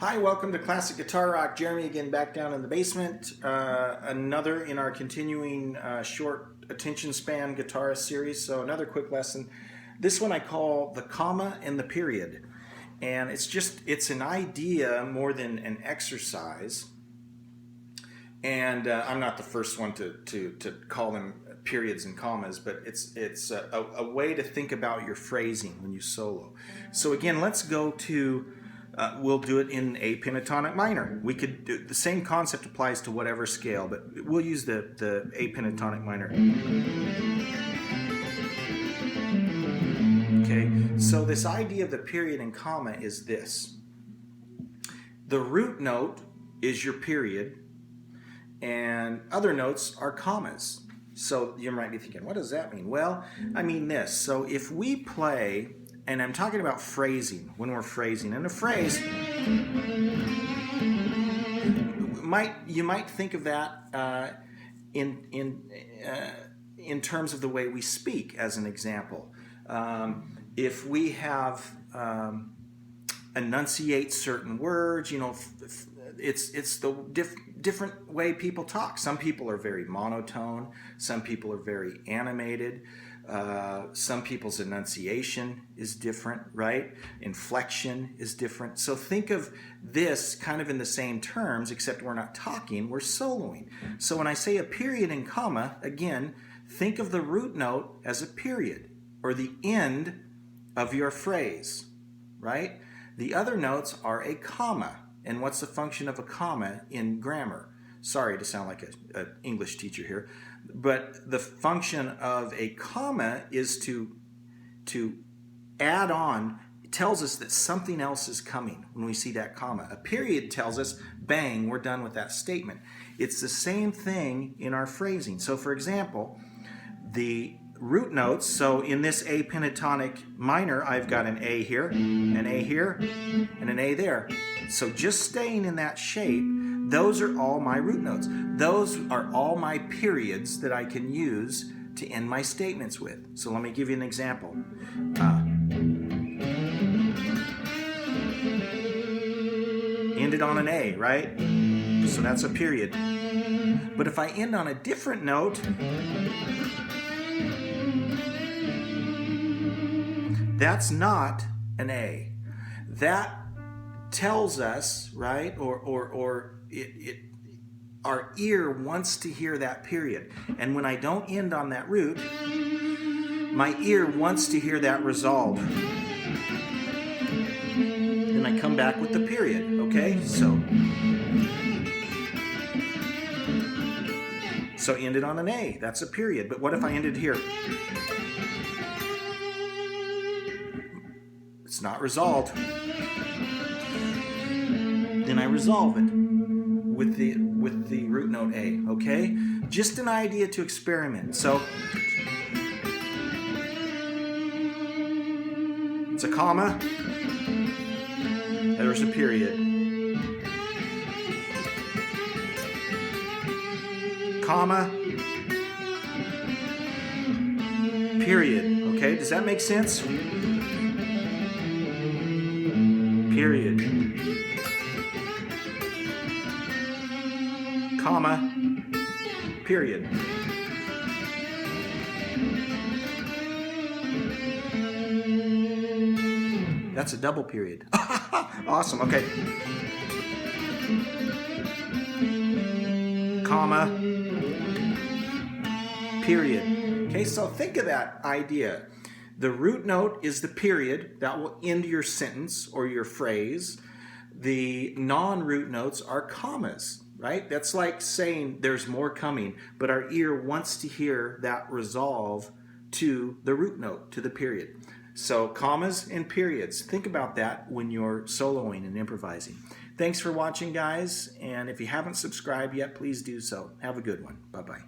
Hi, welcome to Classic Guitar Rock. Jeremy again, back down in the basement. Another in our continuing short Attention Span Guitarist series. So another quick lesson. This one I call the comma and the period. And it's an idea more than an exercise. And I'm not the first one to call them periods and commas, but it's a way to think about your phrasing when you solo. So again, let's go to we'll do it in A pentatonic minor. We could do the same concept applies to whatever scale, but we'll use the A pentatonic minor. Okay, so this idea of the period and comma is this. The root note is your period, and other notes are commas. So you might be thinking, what does that mean? Well, I mean this. So if we play, and I'm talking about phrasing, when we're phrasing, and a phrase, you might think of that in terms of the way we speak, as an example. If we have enunciate certain words, it's the different way people talk. Some people are very monotone. Some people are very animated. Some people's enunciation is different, right? Inflection is different. So think of this kind of in the same terms, except we're not talking, we're soloing. So when I say a period and comma, again, think of the root note as a period, or the end of your phrase, right? The other notes are a comma. And what's the function of a comma in grammar? Sorry to sound like an English teacher here, but the function of a comma is to add on. It tells us that something else is coming when we see that comma. A period tells us, bang, we're done with that statement. It's the same thing in our phrasing. So for example, the root notes, so in this A pentatonic minor, I've got an A here, an A here, and an A there. So just staying in that shape, those are all my root notes. Those are all my periods that I can use to end my statements with. So let me give you an example. Ended on an A, right? So that's a period. But if I end on a different note, that's not an A. That tells us, right, or our ear wants to hear that period. And when I don't end on that root, my ear wants to hear that resolved. Then I come back with the period, okay? So ended on an A, that's a period. But what if I ended here? It's not resolved. Then I resolve it with the root note A, okay? Just an idea to experiment. So it's a comma, there's a period. Comma, period, okay? Does that make sense? Period. Comma, period. That's a double period. Awesome, okay. Comma, period. Okay, so think of that idea. The root note is the period that will end your sentence or your phrase. The non-root notes are commas, right? That's like saying there's more coming, but our ear wants to hear that resolve to the root note, to the period. So commas and periods. Think about that when you're soloing and improvising. Thanks for watching, guys. And if you haven't subscribed yet, please do so. Have a good one. Bye-bye.